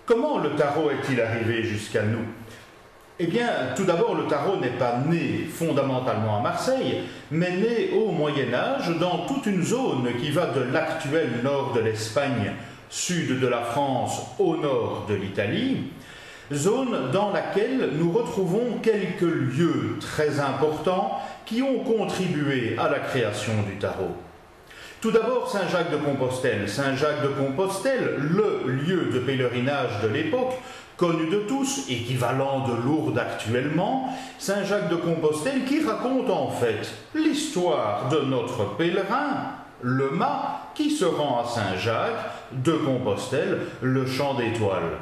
Comment le tarot est-il arrivé jusqu'à nous? Eh bien, tout d'abord, le tarot n'est pas né fondamentalement à Marseille, mais né au Moyen-Âge dans toute une zone qui va de l'actuel nord de l'Espagne, sud de la France, au nord de l'Italie, zone dans laquelle nous retrouvons quelques lieux très importants qui ont contribué à la création du tarot. Tout d'abord, Saint-Jacques-de-Compostelle. Saint-Jacques-de-Compostelle, le lieu de pèlerinage de l'époque, connu de tous, équivalent de Lourdes actuellement, Saint-Jacques-de-Compostelle qui raconte en fait l'histoire de notre pèlerin, le mât, qui se rend à Saint-Jacques de Compostelle, le champ d'étoiles.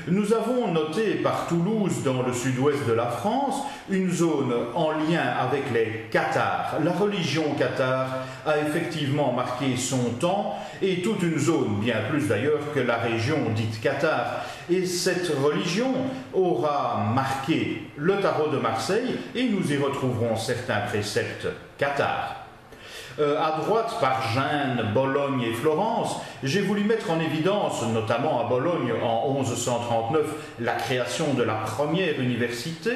Nous avons noté par Toulouse, dans le sud-ouest de la France, une zone en lien avec les Cathares. La religion cathare a effectivement marqué son temps, et toute une zone, bien plus d'ailleurs que la région dite cathare. Et cette religion aura marqué le tarot de Marseille, et nous y retrouverons certains préceptes cathares. À droite, par Gênes, Bologne et Florence, j'ai voulu mettre en évidence, notamment à Bologne en 1139, la création de la première université,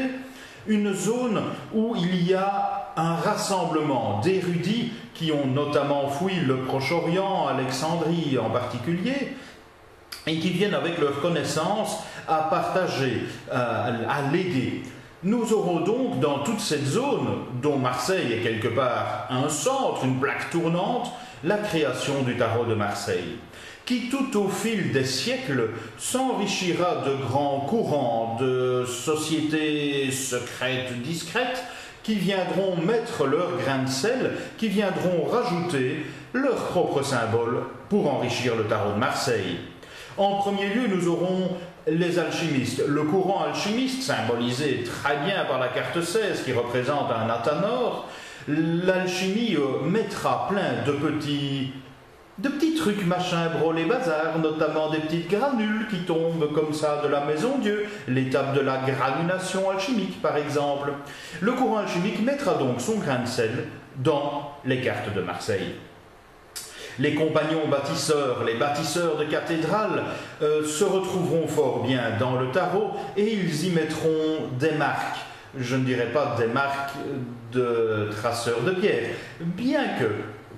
une zone où il y a un rassemblement d'érudits qui ont notamment fouillé le Proche-Orient, Alexandrie en particulier, et qui viennent avec leurs connaissances à partager, à léguer. Nous aurons donc dans toute cette zone, dont Marseille est quelque part un centre, une plaque tournante, la création du tarot de Marseille, qui tout au fil des siècles s'enrichira de grands courants, de sociétés secrètes, discrètes, qui viendront mettre leur grain de sel, qui viendront rajouter leurs propres symboles pour enrichir le tarot de Marseille. En premier lieu, nous aurons les alchimistes. Le courant alchimiste, symbolisé très bien par la carte 16 qui représente un athanor, l'alchimie mettra plein de petits trucs machin, brolés bazar, notamment des petites granules qui tombent comme ça de la maison Dieu, l'étape de la granulation alchimique par exemple. Le courant alchimique mettra donc son grain de sel dans les cartes de Marseille. Les compagnons bâtisseurs, les bâtisseurs de cathédrales se retrouveront fort bien dans le tarot et ils y mettront des marques. Je ne dirais pas des marques de traceurs de pierre, bien que,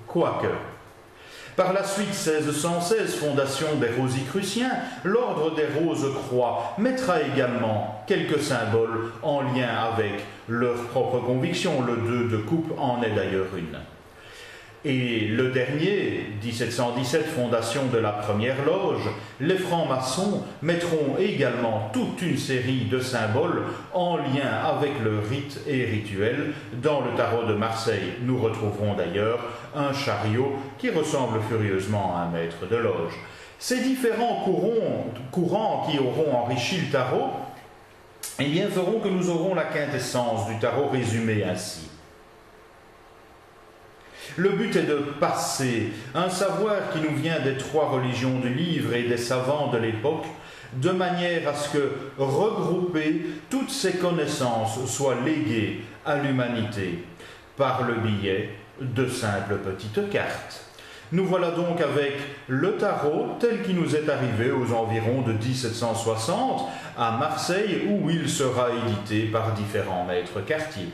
quoique. Par la suite, 1616, fondation des Rosicruciens, l'ordre des Rose-Croix mettra également quelques symboles en lien avec leurs propres convictions. Le 2 de coupe en est d'ailleurs une. Et le dernier, 1717, fondation de la première loge, les francs-maçons mettront également toute une série de symboles en lien avec le rite et rituel. Dans le tarot de Marseille, nous retrouverons d'ailleurs un chariot qui ressemble furieusement à un maître de loge. Ces différents courants qui auront enrichi le tarot, eh bien, feront que nous aurons la quintessence du tarot résumée ainsi. Le but est de passer un savoir qui nous vient des trois religions du livre et des savants de l'époque, de manière à ce que, regroupées, toutes ces connaissances soient léguées à l'humanité par le biais de simples petites cartes. Nous voilà donc avec le tarot tel qu'il nous est arrivé aux environs de 1760 à Marseille, où il sera édité par différents maîtres cartiers.